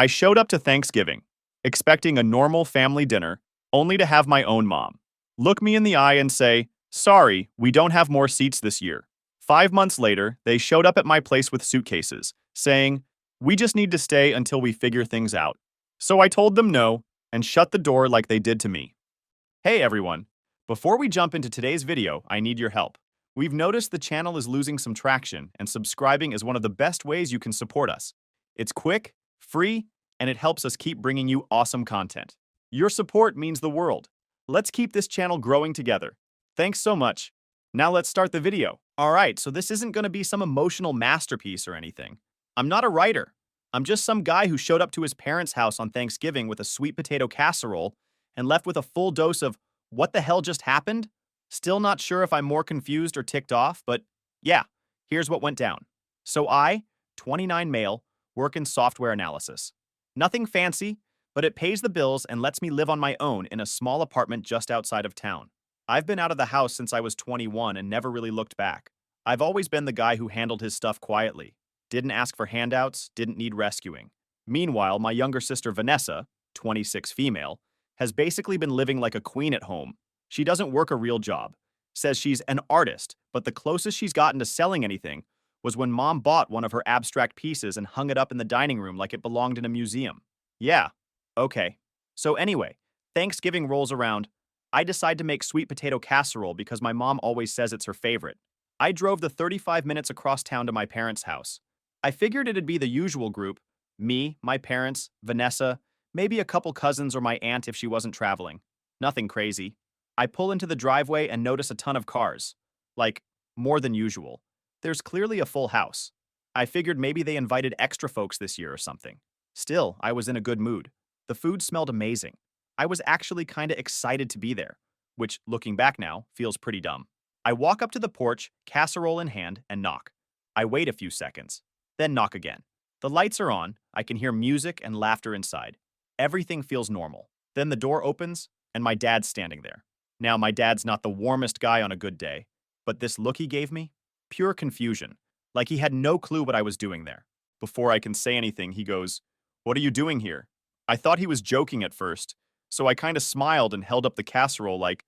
I showed up to Thanksgiving, expecting a normal family dinner, only to have my own mom look me in the eye and say, "Sorry, we don't have more seats this year." 5 months later, they showed up at my place with suitcases, saying, "We just need to stay until we figure things out." So I told them no and shut the door like they did to me. Hey everyone! Before we jump into today's video, I need your help. We've noticed the channel is losing some traction, and subscribing is one of the best ways you can support us. It's quick, free, and it helps us keep bringing you awesome content. Your support means the world. Let's keep this channel growing together. Thanks so much. Now let's start the video. Alright, so this isn't going to be some emotional masterpiece or anything. I'm not a writer. I'm just some guy who showed up to his parents' house on Thanksgiving with a sweet potato casserole and left with a full dose of what the hell just happened? Still not sure if I'm more confused or ticked off, but yeah, here's what went down. So I, 29 male, work in software analysis. Nothing fancy, but it pays the bills and lets me live on my own in a small apartment just outside of town. I've been out of the house since I was 21 and never really looked back. I've always been the guy who handled his stuff quietly, didn't ask for handouts, didn't need rescuing. Meanwhile, my younger sister Vanessa, 26 female, has basically been living like a queen at home. She doesn't work a real job, says she's an artist, but the closest she's gotten to selling anything was when mom bought one of her abstract pieces and hung it up in the dining room like it belonged in a museum. Yeah, okay. So anyway, Thanksgiving rolls around. I decide to make sweet potato casserole because my mom always says it's her favorite. I drove the 35 minutes across town to my parents' house. I figured it'd be the usual group, me, my parents, Vanessa, maybe a couple cousins or my aunt if she wasn't traveling. Nothing crazy. I pull into the driveway and notice a ton of cars. Like, more than usual. There's clearly a full house. I figured maybe they invited extra folks this year or something. Still, I was in a good mood. The food smelled amazing. I was actually kinda excited to be there, which, looking back now, feels pretty dumb. I walk up to the porch, casserole in hand, and knock. I wait a few seconds, then knock again. The lights are on, I can hear music and laughter inside. Everything feels normal. Then the door opens, and my dad's standing there. Now, my dad's not the warmest guy on a good day, but this look he gave me? Pure confusion. Like he had no clue what I was doing there. Before I can say anything, he goes, "What are you doing here?" I thought he was joking at first, so I kinda smiled and held up the casserole like,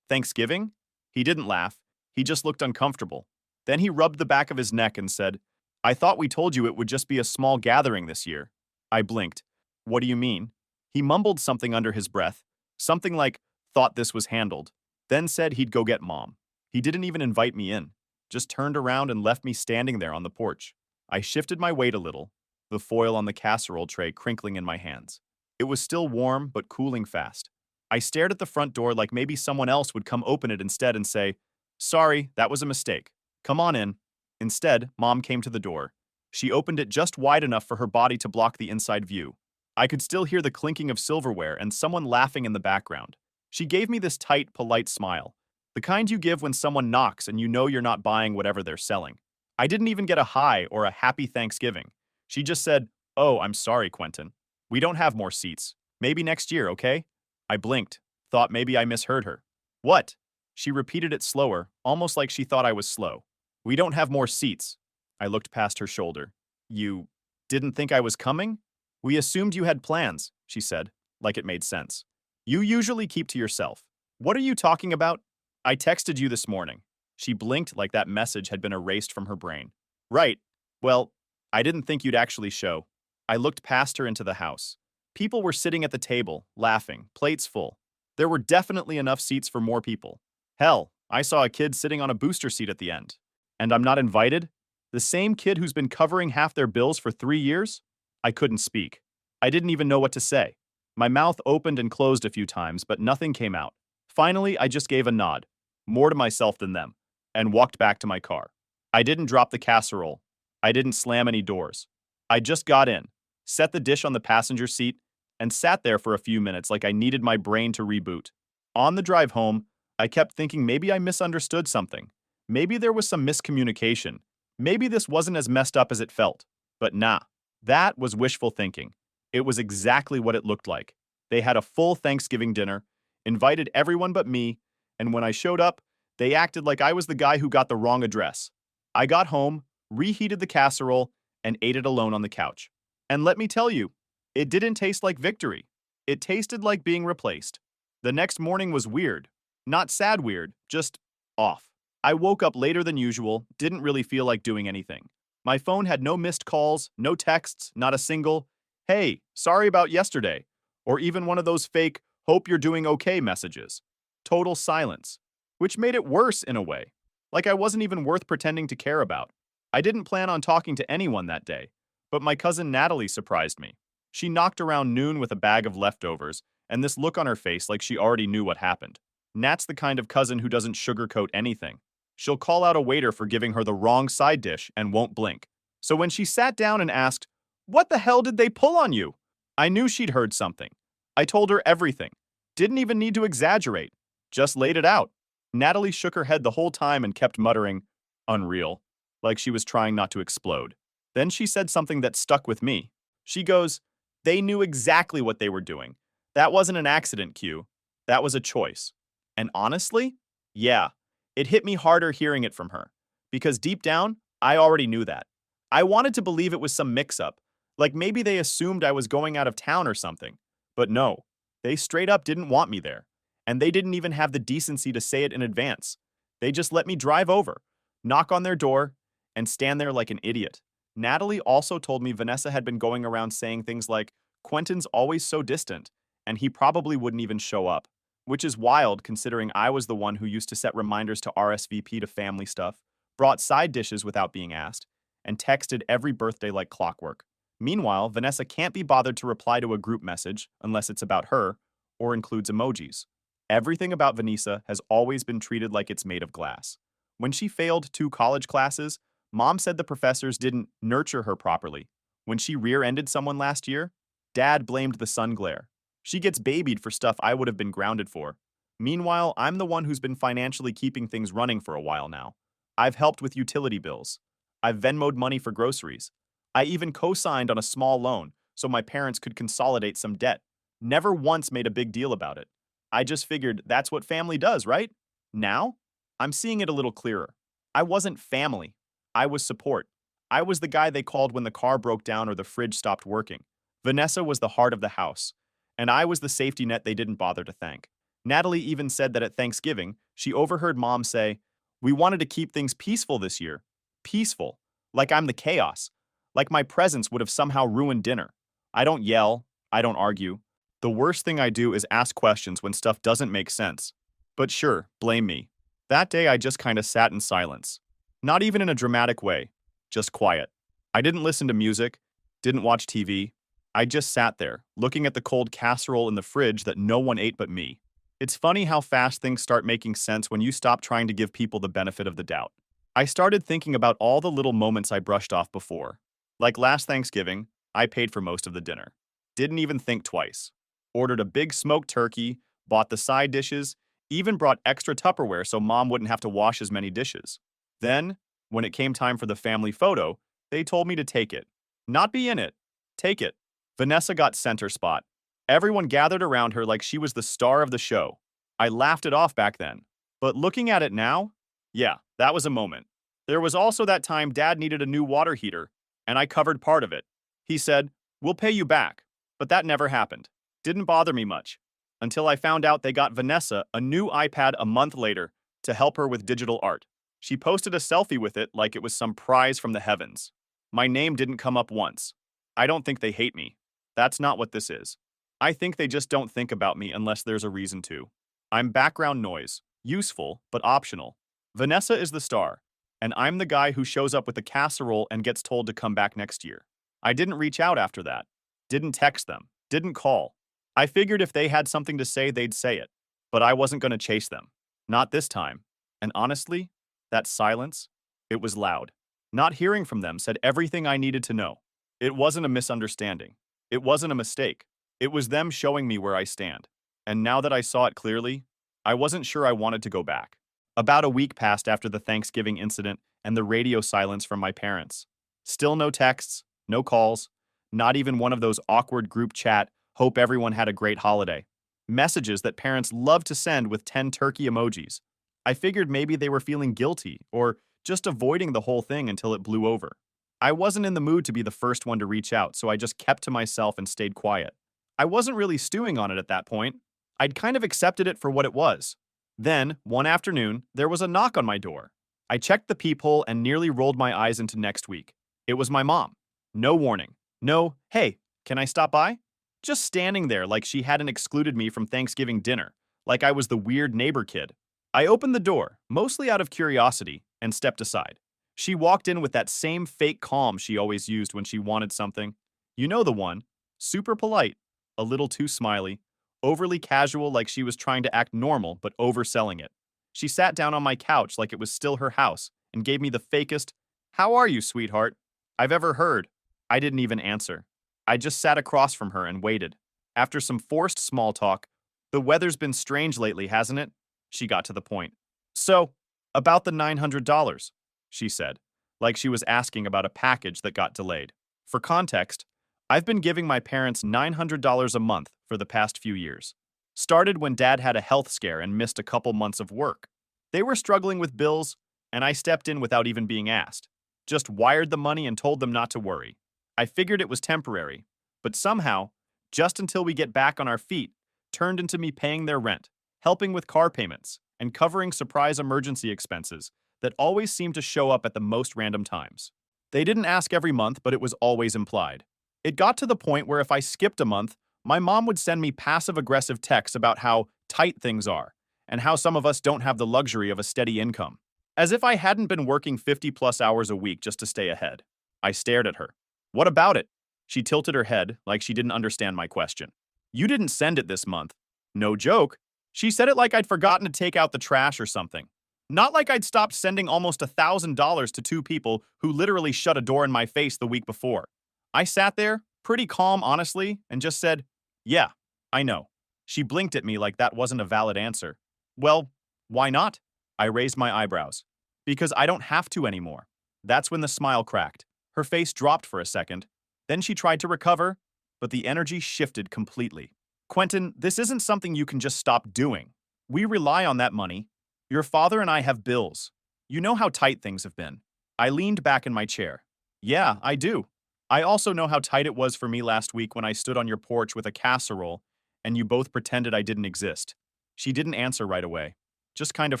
Thanksgiving? He didn't laugh. He just looked uncomfortable. Then he rubbed the back of his neck and said, "I thought we told you it would just be a small gathering this year." I blinked. "What do you mean?" He mumbled something under his breath, something like, "thought this was handled," then said he'd go get mom. He didn't even invite me in, just turned around and left me standing there on the porch. I shifted my weight a little, the foil on the casserole tray crinkling in my hands. It was still warm, but cooling fast. I stared at the front door like maybe someone else would come open it instead and say, "Sorry, that was a mistake. Come on in." Instead, mom came to the door. She opened it just wide enough for her body to block the inside view. I could still hear the clinking of silverware and someone laughing in the background. She gave me this tight, polite smile, the kind you give when someone knocks and you know you're not buying whatever they're selling. I didn't even get a hi or a happy Thanksgiving. She just said, "Oh, I'm sorry, Quentin. We don't have more seats. Maybe next year, okay?" I blinked, thought maybe I misheard her. "What?" She repeated it slower, almost like she thought I was slow. "We don't have more seats." I looked past her shoulder. "You didn't think I was coming?" "We assumed you had plans," she said, like it made sense. "You usually keep to yourself. What are you talking about?" "I texted you this morning." She blinked like that message had been erased from her brain. "Right. Well, I didn't think you'd actually show." I looked past her into the house. People were sitting at the table, laughing, plates full. There were definitely enough seats for more people. Hell, I saw a kid sitting on a booster seat at the end. And I'm not invited? The same kid who's been covering half their bills for 3 years? I couldn't speak. I didn't even know what to say. My mouth opened and closed a few times, but nothing came out. Finally, I just gave a nod, more to myself than them, and walked back to my car. I didn't drop the casserole. I didn't slam any doors. I just got in, set the dish on the passenger seat, and sat there for a few minutes like I needed my brain to reboot. On the drive home, I kept thinking maybe I misunderstood something. Maybe there was some miscommunication. Maybe this wasn't as messed up as it felt. But nah, that was wishful thinking. It was exactly what it looked like. They had a full Thanksgiving dinner, invited everyone but me, and when I showed up, they acted like I was the guy who got the wrong address. I got home, reheated the casserole, and ate it alone on the couch. And let me tell you, it didn't taste like victory. It tasted like being replaced. The next morning was weird. Not sad weird, just off. I woke up later than usual, didn't really feel like doing anything. My phone had no missed calls, no texts, not a single, "Hey, sorry about yesterday," or even one of those fake, "hope you're doing okay" messages. Total silence, which made it worse in a way. Like I wasn't even worth pretending to care about. I didn't plan on talking to anyone that day, but my cousin Natalie surprised me. She knocked around noon with a bag of leftovers, and this look on her face like she already knew what happened. Nat's the kind of cousin who doesn't sugarcoat anything. She'll call out a waiter for giving her the wrong side dish and won't blink. So when she sat down and asked, "What the hell did they pull on you?" I knew she'd heard something. I told her everything. Didn't even need to exaggerate. Just laid it out. Natalie shook her head the whole time and kept muttering, "Unreal," like she was trying not to explode. Then she said something that stuck with me. She goes, "They knew exactly what they were doing. That wasn't an accident, Q. That was a choice." And honestly, yeah, it hit me harder hearing it from her. Because deep down, I already knew that. I wanted to believe it was some mix-up, like maybe they assumed I was going out of town or something. But no, they straight up didn't want me there. And they didn't even have the decency to say it in advance. They just let me drive over, knock on their door, and stand there like an idiot. Natalie also told me Vanessa had been going around saying things like, "Quentin's always so distant, and he probably wouldn't even show up." Which is wild considering I was the one who used to set reminders to RSVP to family stuff, brought side dishes without being asked, and texted every birthday like clockwork. Meanwhile, Vanessa can't be bothered to reply to a group message unless it's about her or includes emojis. Everything about Vanessa has always been treated like it's made of glass. When she failed 2 college classes, Mom said the professors didn't nurture her properly. When she rear-ended someone last year, Dad blamed the sun glare. She gets babied for stuff I would have been grounded for. Meanwhile, I'm the one who's been financially keeping things running for a while now. I've helped with utility bills. I've Venmoed money for groceries. I even co-signed on a small loan so my parents could consolidate some debt. Never once made a big deal about it. I just figured that's what family does, right? Now, I'm seeing it a little clearer. I wasn't family. I was support. I was the guy they called when the car broke down or the fridge stopped working. Vanessa was the heart of the house, and I was the safety net they didn't bother to thank. Natalie even said that at Thanksgiving, she overheard Mom say, "We wanted to keep things peaceful this year." Peaceful. Like I'm the chaos. Like my presence would have somehow ruined dinner. I don't yell. I don't argue. The worst thing I do is ask questions when stuff doesn't make sense. But sure, blame me. That day I just kinda sat in silence. Not even in a dramatic way. Just quiet. I didn't listen to music. Didn't watch TV. I just sat there, looking at the cold casserole in the fridge that no one ate but me. It's funny how fast things start making sense when you stop trying to give people the benefit of the doubt. I started thinking about all the little moments I brushed off before. Like last Thanksgiving, I paid for most of the dinner. Didn't even think twice. Ordered a big smoked turkey, bought the side dishes, even brought extra Tupperware so Mom wouldn't have to wash as many dishes. Then, when it came time for the family photo, they told me to take it. Not be in it. Take it. Vanessa got center spot. Everyone gathered around her like she was the star of the show. I laughed it off back then. But looking at it now, yeah, that was a moment. There was also that time Dad needed a new water heater, and I covered part of it. He said, "We'll pay you back." But that never happened. Didn't bother me much. Until I found out they got Vanessa a new iPad a month later to help her with digital art. She posted a selfie with it like it was some prize from the heavens. My name didn't come up once. I don't think they hate me. That's not what this is. I think they just don't think about me unless there's a reason to. I'm background noise, useful, but optional. Vanessa is the star, and I'm the guy who shows up with a casserole and gets told to come back next year. I didn't reach out after that. Didn't text them. Didn't call. I figured if they had something to say, they'd say it. But I wasn't going to chase them. Not this time. And honestly, that silence, it was loud. Not hearing from them said everything I needed to know. It wasn't a misunderstanding. It wasn't a mistake. It was them showing me where I stand. And now that I saw it clearly, I wasn't sure I wanted to go back. About a week passed after the Thanksgiving incident and the radio silence from my parents. Still no texts, no calls, not even one of those awkward group chat, "Hope everyone had a great holiday" messages that parents love to send with 10 turkey emojis. I figured maybe they were feeling guilty or just avoiding the whole thing until it blew over. I wasn't in the mood to be the first one to reach out, so I just kept to myself and stayed quiet. I wasn't really stewing on it at that point. I'd kind of accepted it for what it was. Then, one afternoon, there was a knock on my door. I checked the peephole and nearly rolled my eyes into next week. It was my mom. No warning. No, hey, can I stop by? Just standing there like she hadn't excluded me from Thanksgiving dinner, like I was the weird neighbor kid. I opened the door, mostly out of curiosity, and stepped aside. She walked in with that same fake calm she always used when she wanted something. You know the one. Super polite, a little too smiley, overly casual like she was trying to act normal but overselling it. She sat down on my couch like it was still her house and gave me the fakest, "How are you, sweetheart?" I've ever heard. I didn't even answer. I just sat across from her and waited. After some forced small talk, "The weather's been strange lately, hasn't it?" She got to the point. "So, about the $900, she said, like she was asking about a package that got delayed. For context, I've been giving my parents $900 a month for the past few years. Started when Dad had a health scare and missed a couple months of work. They were struggling with bills, and I stepped in without even being asked. Just wired the money and told them not to worry. I figured it was temporary, but somehow, just until we get back on our feet, turned into me paying their rent, helping with car payments, and covering surprise emergency expenses that always seemed to show up at the most random times. They didn't ask every month, but it was always implied. It got to the point where if I skipped a month, my mom would send me passive-aggressive texts about how tight things are and how some of us don't have the luxury of a steady income. As if I hadn't been working 50-plus hours a week just to stay ahead. I stared at her. "What about it?" She tilted her head like she didn't understand my question. "You didn't send it this month." No joke. She said it like I'd forgotten to take out the trash or something. Not like I'd stopped sending almost $1,000 to two people who literally shut a door in my face the week before. I sat there, pretty calm honestly, and just said, "Yeah, I know." She blinked at me like that wasn't a valid answer. "Well, why not?" I raised my eyebrows. "Because I don't have to anymore." That's when the smile cracked. Her face dropped for a second. Then she tried to recover, but the energy shifted completely. "Quentin, this isn't something you can just stop doing. We rely on that money. Your father and I have bills. You know how tight things have been." I leaned back in my chair. "Yeah, I do. I also know how tight it was for me last week when I stood on your porch with a casserole and you both pretended I didn't exist." She didn't answer right away, just kind of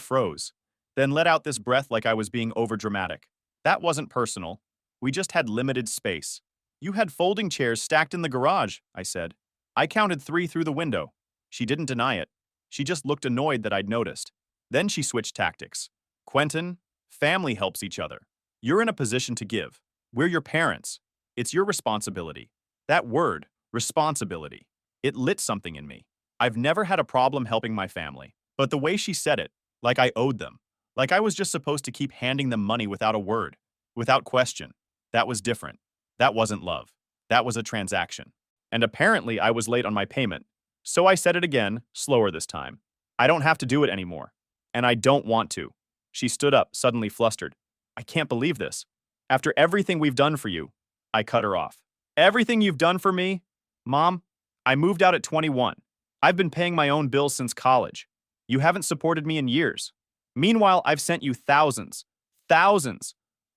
froze, then let out this breath like I was being overdramatic. "That wasn't personal. We just had limited space. You had folding chairs stacked in the garage," I said. "I counted 3 through the window." She didn't deny it. She just looked annoyed that I'd noticed. Then she switched tactics. "Quentin, family helps each other. You're in a position to give. We're your parents. It's your responsibility." That word, responsibility, it lit something in me. I've never had a problem helping my family. But the way she said it, like I owed them, like I was just supposed to keep handing them money without a word, without question, that was different. That wasn't love. That was a transaction. And apparently I was late on my payment. So I said it again, slower this time. "I don't have to do it anymore. And I don't want to." She stood up, suddenly flustered. "I can't believe this. After everything we've done for you." I cut her off. "Everything you've done for me? Mom, I moved out at 21. I've been paying my own bills since college. You haven't supported me in years. Meanwhile, I've sent you thousands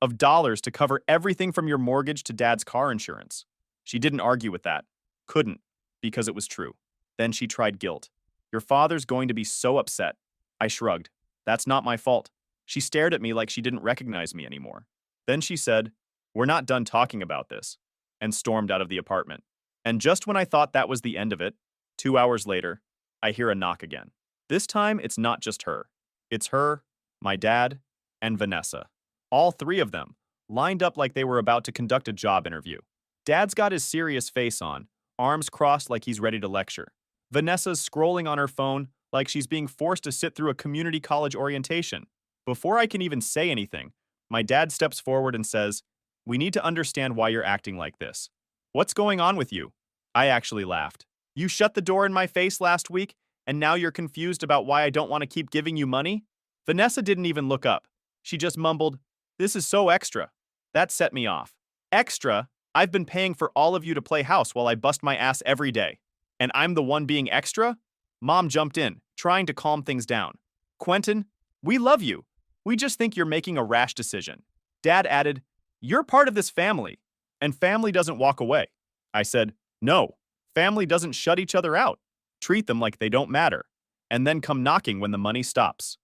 of dollars to cover everything from your mortgage to Dad's car insurance." She didn't argue with that. Couldn't, because it was true. Then she tried guilt. "Your father's going to be so upset." I shrugged. "That's not my fault." She stared at me like she didn't recognize me anymore. Then she said, "We're not done talking about this," and stormed out of the apartment. And just when I thought that was the end of it, 2 hours later, I hear a knock again. This time, it's not just her. It's her, my dad, and Vanessa. All 3 of them, lined up like they were about to conduct a job interview. Dad's got his serious face on, arms crossed like he's ready to lecture. Vanessa's scrolling on her phone like she's being forced to sit through a community college orientation. Before I can even say anything, my dad steps forward and says, "We need to understand why you're acting like this. What's going on with you?" I actually laughed. "You shut the door in my face last week, and now you're confused about why I don't want to keep giving you money?" Vanessa didn't even look up. She just mumbled, "This is so extra." That set me off. Extra? I've been paying for all of you to play house while I bust my ass every day. And I'm the one being extra? Mom jumped in, trying to calm things down. "Quentin, we love you. We just think you're making a rash decision." Dad added, "You're part of this family, and family doesn't walk away." I said, "No, family doesn't shut each other out. Treat them like they don't matter, and then come knocking when the money stops."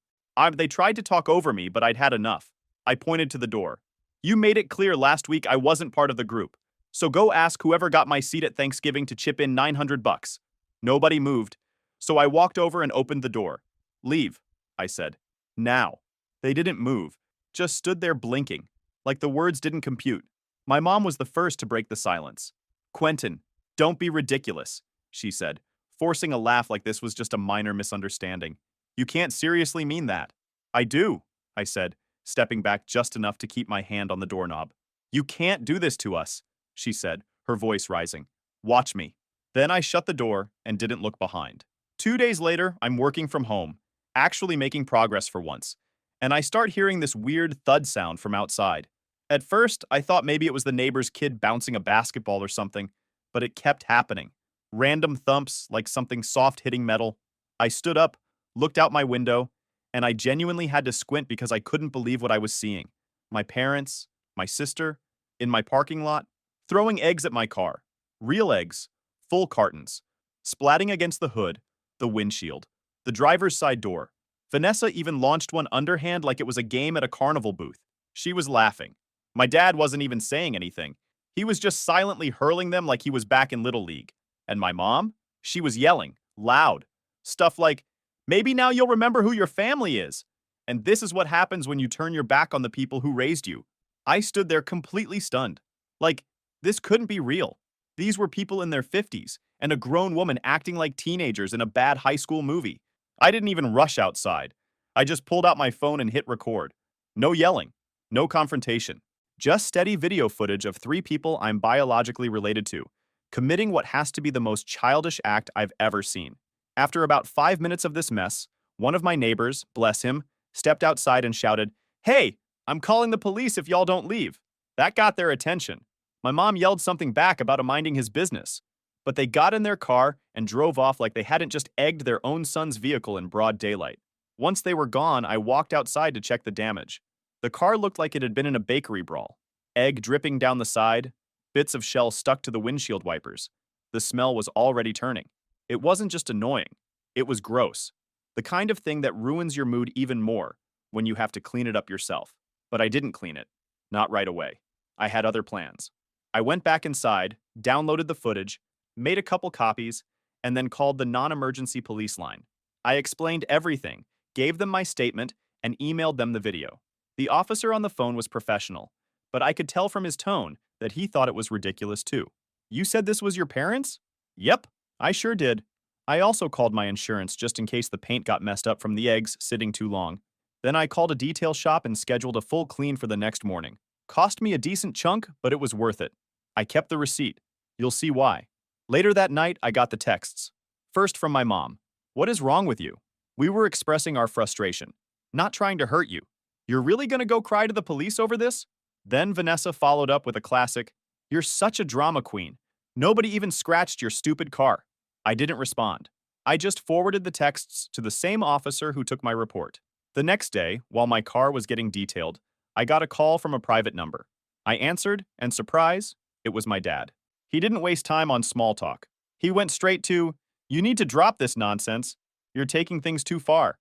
They tried to talk over me, but I'd had enough. I pointed to the door. "You made it clear last week I wasn't part of the group, so go ask whoever got my seat at Thanksgiving to chip in 900 bucks. Nobody moved, so I walked over and opened the door. "Leave," I said. "Now." They didn't move, just stood there blinking, like the words didn't compute. My mom was the first to break the silence. "Quentin, don't be ridiculous," she said, forcing a laugh like this was just a minor misunderstanding. "You can't seriously mean that." "I do," I said, stepping back just enough to keep my hand on the doorknob. "You can't do this to us," she said, her voice rising. "Watch me." Then I shut the door and didn't look behind. 2 days later, I'm working from home, actually making progress for once, and I start hearing this weird thud sound from outside. At first, I thought maybe it was the neighbor's kid bouncing a basketball or something, but it kept happening. Random thumps, like something soft hitting metal. I stood up, looked out my window, and I genuinely had to squint because I couldn't believe what I was seeing. My parents, my sister, in my parking lot, throwing eggs at my car. Real eggs, full cartons, splatting against the hood, the windshield, the driver's side door. Vanessa even launched one underhand like it was a game at a carnival booth. She was laughing. My dad wasn't even saying anything. He was just silently hurling them like he was back in Little League. And my mom? She was yelling, loud. Stuff like, "Maybe now you'll remember who your family is. And this is what happens when you turn your back on the people who raised you." I stood there completely stunned. Like, this couldn't be real. These were people in their 50s, and a grown woman acting like teenagers in a bad high school movie. I didn't even rush outside. I just pulled out my phone and hit record. No yelling, no confrontation. Just steady video footage of 3 people I'm biologically related to, committing what has to be the most childish act I've ever seen. After about 5 minutes of this mess, one of my neighbors, bless him, stepped outside and shouted, "Hey, I'm calling the police if y'all don't leave." That got their attention. My mom yelled something back about him minding his business, but they got in their car and drove off like they hadn't just egged their own son's vehicle in broad daylight. Once they were gone, I walked outside to check the damage. The car looked like it had been in a bakery brawl. Egg dripping down the side, bits of shell stuck to the windshield wipers. The smell was already turning. It wasn't just annoying, it was gross. The kind of thing that ruins your mood even more when you have to clean it up yourself. But I didn't clean it. Not right away. I had other plans. I went back inside, downloaded the footage, made a couple copies, and then called the non-emergency police line. I explained everything, gave them my statement, and emailed them the video. The officer on the phone was professional, but I could tell from his tone that he thought it was ridiculous too. "You said this was your parents?" "Yep, I sure did." I also called my insurance just in case the paint got messed up from the eggs sitting too long. Then I called a detail shop and scheduled a full clean for the next morning. Cost me a decent chunk, but it was worth it. I kept the receipt. You'll see why. Later that night, I got the texts. First from my mom. "What is wrong with you? We were expressing our frustration. Not trying to hurt you. You're really gonna go cry to the police over this?" Then Vanessa followed up with a classic, "You're such a drama queen. Nobody even scratched your stupid car." I didn't respond. I just forwarded the texts to the same officer who took my report. The next day, while my car was getting detailed, I got a call from a private number. I answered, and surprise, it was my dad. He didn't waste time on small talk. He went straight to, "You need to drop this nonsense. You're taking things too far."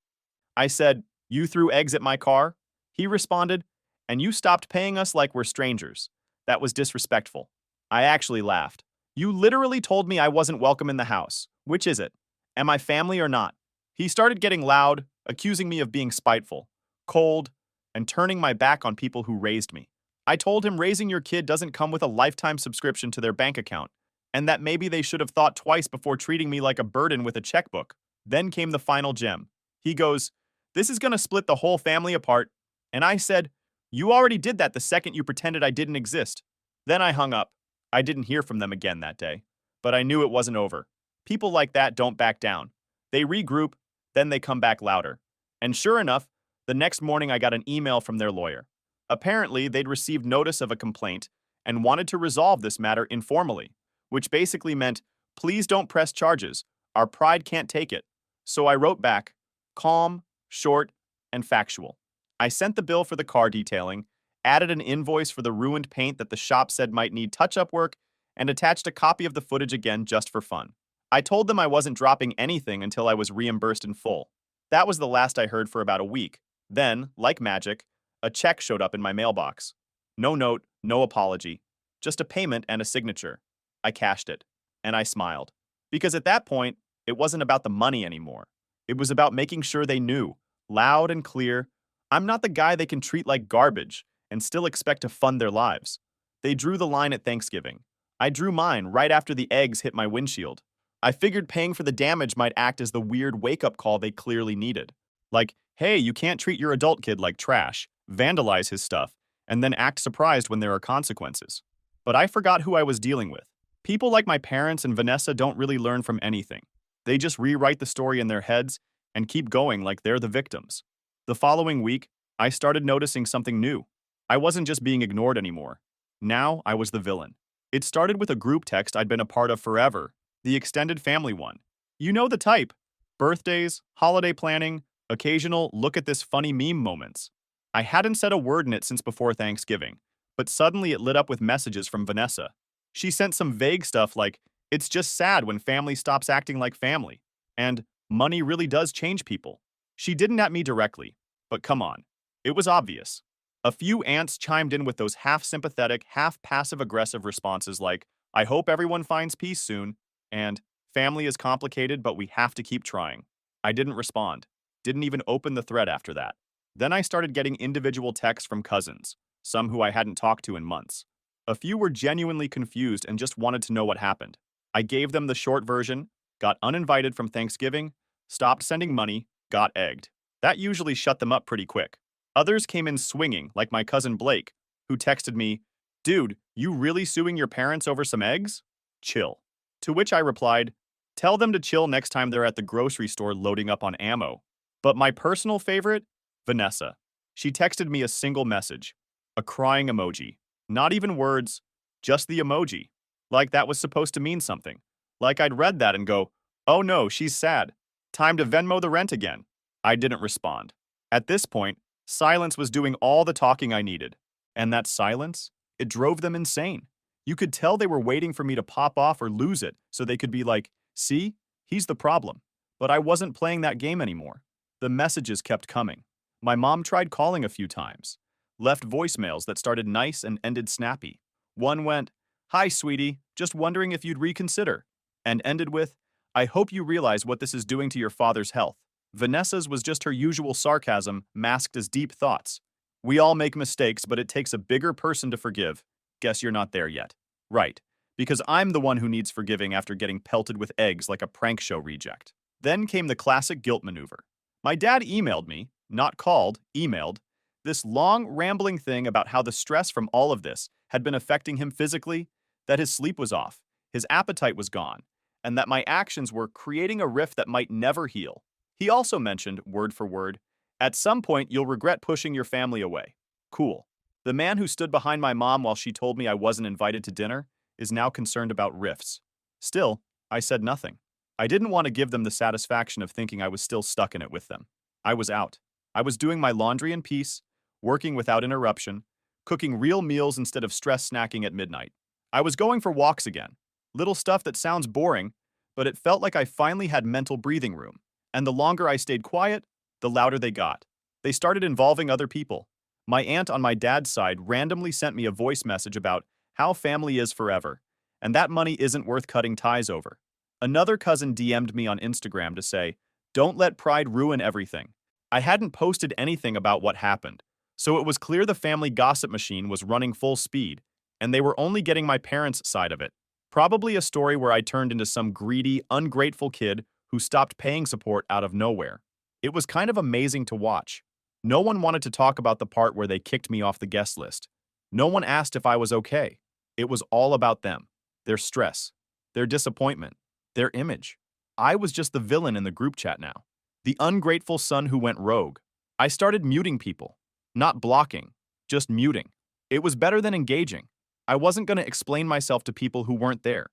I said, "You threw eggs at my car?" He responded, "And you stopped paying us like we're strangers. That was disrespectful." I actually laughed. "You literally told me I wasn't welcome in the house. Which is it? Am I family or not?" He started getting loud, accusing me of being spiteful, cold, and turning my back on people who raised me. I told him raising your kid doesn't come with a lifetime subscription to their bank account, and that maybe they should have thought twice before treating me like a burden with a checkbook. Then came the final gem. He goes, "This is gonna split the whole family apart." And I said, "You already did that the second you pretended I didn't exist." Then I hung up. I didn't hear from them again that day. But I knew it wasn't over. People like that don't back down. They regroup, then they come back louder. And sure enough, the next morning I got an email from their lawyer. Apparently, they'd received notice of a complaint and wanted to resolve this matter informally, which basically meant, "Please don't press charges. Our pride can't take it." So I wrote back, calm, short, and factual. I sent the bill for the car detailing, added an invoice for the ruined paint that the shop said might need touch-up work, and attached a copy of the footage again just for fun. I told them I wasn't dropping anything until I was reimbursed in full. That was the last I heard for about a week. Then, like magic, a check showed up in my mailbox. No note, no apology, just a payment and a signature. I cashed it, and I smiled. Because at that point, it wasn't about the money anymore. It was about making sure they knew, loud and clear, I'm not the guy they can treat like garbage and still expect to fund their lives. They drew the line at Thanksgiving. I drew mine right after the eggs hit my windshield. I figured paying for the damage might act as the weird wake-up call they clearly needed. Like, hey, you can't treat your adult kid like trash, vandalize his stuff, and then act surprised when there are consequences. But I forgot who I was dealing with. People like my parents and Vanessa don't really learn from anything. They just rewrite the story in their heads and keep going like they're the victims. The following week, I started noticing something new. I wasn't just being ignored anymore. Now I was the villain. It started with a group text I'd been a part of forever, the extended family one. You know the type. Birthdays, holiday planning, occasional look at this funny meme moments. I hadn't said a word in it since before Thanksgiving, but suddenly it lit up with messages from Vanessa. She sent some vague stuff like, it's just sad when family stops acting like family, and money really does change people. She didn't at me directly, but come on. It was obvious. A few aunts chimed in with those half-sympathetic, half-passive-aggressive responses like, I hope everyone finds peace soon, and family is complicated, but we have to keep trying. I didn't respond. Didn't even open the thread after that. Then I started getting individual texts from cousins, some who I hadn't talked to in months. A few were genuinely confused and just wanted to know what happened. I gave them the short version, got uninvited from Thanksgiving, stopped sending money, got egged. That usually shut them up pretty quick. Others came in swinging, like my cousin Blake, who texted me, dude, you really suing your parents over some eggs? Chill. To which I replied, tell them to chill next time they're at the grocery store loading up on ammo. But my personal favorite? Vanessa. She texted me a single message, a crying emoji. Not even words, just the emoji. Like that was supposed to mean something. Like I'd read that and go, oh no, she's sad. Time to Venmo the rent again. I didn't respond. At this point, silence was doing all the talking I needed. And that silence, it drove them insane. You could tell they were waiting for me to pop off or lose it so they could be like, see, he's the problem. But I wasn't playing that game anymore. The messages kept coming. My mom tried calling a few times, left voicemails that started nice and ended snappy. One went, hi, sweetie, just wondering if you'd reconsider, and ended with, I hope you realize what this is doing to your father's health. Vanessa's was just her usual sarcasm masked as deep thoughts. We all make mistakes, but it takes a bigger person to forgive. Guess you're not there yet. Right, because I'm the one who needs forgiving after getting pelted with eggs like a prank show reject. Then came the classic guilt maneuver. My dad emailed me, not called, emailed, this long, rambling thing about how the stress from all of this had been affecting him physically, that his sleep was off, his appetite was gone, and that my actions were creating a rift that might never heal. He also mentioned, word for word, at some point you'll regret pushing your family away. Cool. The man who stood behind my mom while she told me I wasn't invited to dinner is now concerned about rifts. Still, I said nothing. I didn't want to give them the satisfaction of thinking I was still stuck in it with them. I was out. I was doing my laundry in peace, working without interruption, cooking real meals instead of stress snacking at midnight. I was going for walks again. Little stuff that sounds boring, but it felt like I finally had mental breathing room. And the longer I stayed quiet, the louder they got. They started involving other people. My aunt on my dad's side randomly sent me a voice message about how family is forever, and that money isn't worth cutting ties over. Another cousin DM'd me on Instagram to say, don't let pride ruin everything. I hadn't posted anything about what happened, so it was clear the family gossip machine was running full speed, and they were only getting my parents' side of it. Probably a story where I turned into some greedy, ungrateful kid who stopped paying support out of nowhere. It was kind of amazing to watch. No one wanted to talk about the part where they kicked me off the guest list. No one asked if I was okay. It was all about them, their stress, their disappointment, their image. I was just the villain in the group chat now. The ungrateful son who went rogue. I started muting people. Not blocking, just muting. It was better than engaging. I wasn't going to explain myself to people who weren't there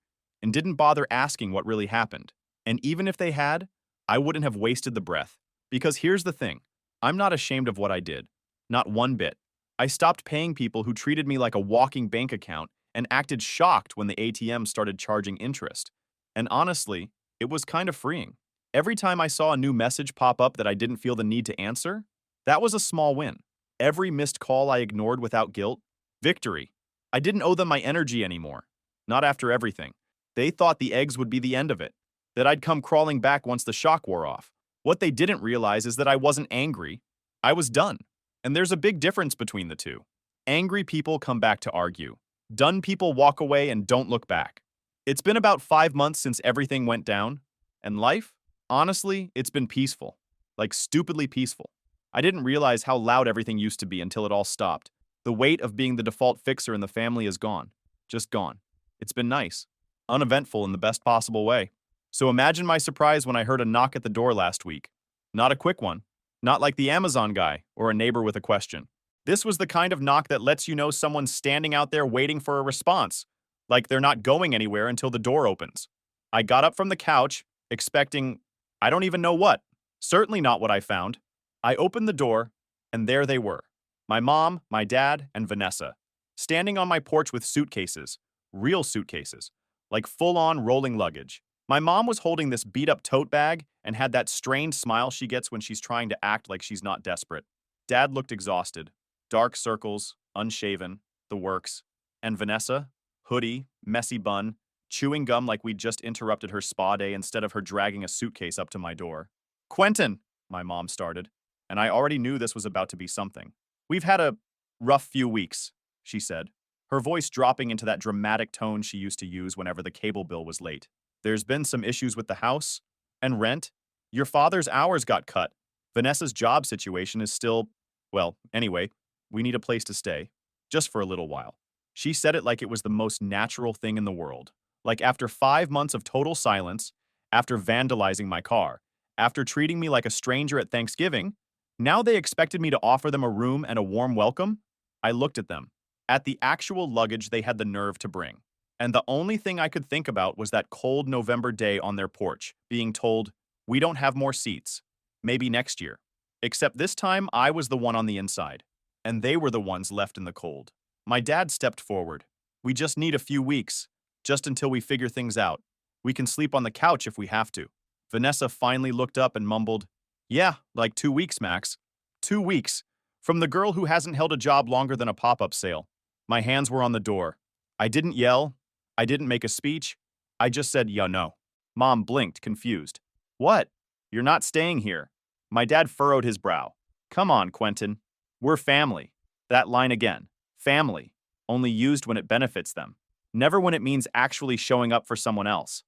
and didn't bother asking what really happened. And even if they had, I wouldn't have wasted the breath. Because here's the thing. I'm not ashamed of what I did. Not one bit. I stopped paying people who treated me like a walking bank account and acted shocked when the ATM started charging interest. And honestly, it was kind of freeing. Every time I saw a new message pop up that I didn't feel the need to answer, that was a small win. Every missed call I ignored without guilt, victory. I didn't owe them my energy anymore. Not after everything. They thought the eggs would be the end of it, that I'd come crawling back once the shock wore off. What they didn't realize is that I wasn't angry. I was done. And there's a big difference between the two. Angry people come back to argue. Done people walk away and don't look back. It's been about 5 months since everything went down. And life? Honestly, it's been peaceful. Like stupidly peaceful. I didn't realize how loud everything used to be until it all stopped. The weight of being the default fixer in the family is gone. Just gone. It's been nice. Uneventful in the best possible way. So imagine my surprise when I heard a knock at the door last week. Not a quick one. Not like the Amazon guy or a neighbor with a question. This was the kind of knock that lets you know someone's standing out there waiting for a response, like they're not going anywhere until the door opens. I got up from the couch, expecting, I don't even know what. Certainly not what I found. I opened the door, and there they were. My mom, my dad, and Vanessa, standing on my porch with suitcases. Real suitcases. Like full-on rolling luggage. My mom was holding this beat-up tote bag and had that strained smile she gets when she's trying to act like she's not desperate. Dad looked exhausted. Dark circles, unshaven, the works. And Vanessa? Hoodie, messy bun, chewing gum like we'd just interrupted her spa day instead of her dragging a suitcase up to my door. "Quentin," my mom started, and I already knew this was about to be something. "We've had a rough few weeks," she said, her voice dropping into that dramatic tone she used to use whenever the cable bill was late. "There's been some issues with the house and rent. Your father's hours got cut. Vanessa's job situation is still, well, anyway, we need a place to stay. Just for a little while." She said it like it was the most natural thing in the world. Like after 5 months of total silence, after vandalizing my car, after treating me like a stranger at Thanksgiving, now they expected me to offer them a room and a warm welcome? I looked at them, at the actual luggage they had the nerve to bring. And the only thing I could think about was that cold November day on their porch, being told, "We don't have more seats. Maybe next year." Except this time I was the one on the inside, and they were the ones left in the cold. My dad stepped forward. "We just need a few weeks, just until we figure things out. We can sleep on the couch if we have to." Vanessa finally looked up and mumbled, "Yeah, like 2 weeks, Max. 2 weeks. From the girl who hasn't held a job longer than a pop-up sale." My hands were on the door. I didn't yell. I didn't make a speech. I just said, "Yeah, no." Mom blinked, confused. "What? You're not staying here." My dad furrowed his brow. "Come on, Quentin. We're family." That line again. Family. Only used when it benefits them. Never when it means actually showing up for someone else.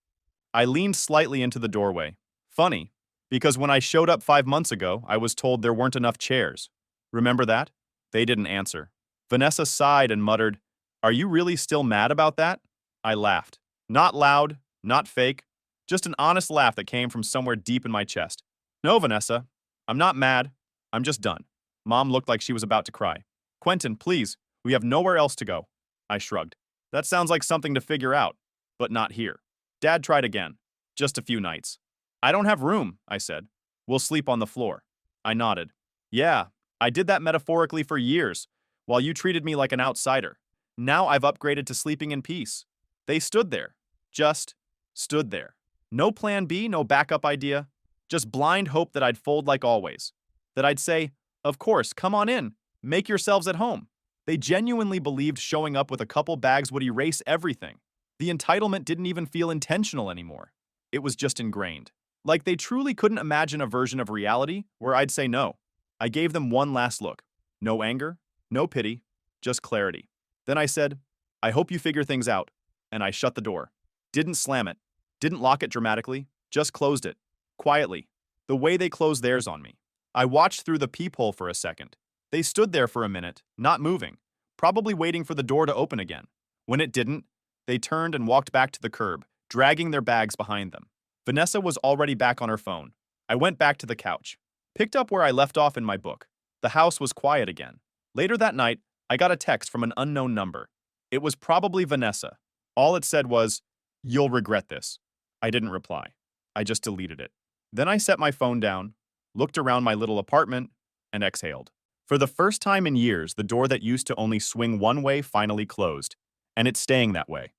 I leaned slightly into the doorway. Funny, because when I showed up 5 months ago, I was told there weren't enough chairs. Remember that? They didn't answer. Vanessa sighed and muttered, "Are you really still mad about that?" I laughed. Not loud, not fake, just an honest laugh that came from somewhere deep in my chest. "No, Vanessa, I'm not mad. I'm just done." Mom looked like she was about to cry. "Quentin, please, we have nowhere else to go." I shrugged. "That sounds like something to figure out, but not here." Dad tried again. "Just a few nights." "I don't have room," I said. "We'll sleep on the floor." I nodded. "Yeah, I did that metaphorically for years, while you treated me like an outsider. Now I've upgraded to sleeping in peace." They stood there. Just stood there. No plan B, no backup idea. Just blind hope that I'd fold like always. That I'd say, "Of course, come on in. Make yourselves at home." They genuinely believed showing up with a couple bags would erase everything. The entitlement didn't even feel intentional anymore. It was just ingrained. Like they truly couldn't imagine a version of reality where I'd say no. I gave them one last look. No anger, no pity, just clarity. Then I said, "I hope you figure things out." And I shut the door. Didn't slam it. Didn't lock it dramatically. Just closed it. Quietly. The way they closed theirs on me. I watched through the peephole for a second. They stood there for a minute, not moving, probably waiting for the door to open again. When it didn't, they turned and walked back to the curb, dragging their bags behind them. Vanessa was already back on her phone. I went back to the couch. Picked up where I left off in my book. The house was quiet again. Later that night, I got a text from an unknown number. It was probably Vanessa. All it said was, "You'll regret this." I didn't reply. I just deleted it. Then I set my phone down, looked around my little apartment, and exhaled. For the first time in years, the door that used to only swing one way finally closed, and it's staying that way.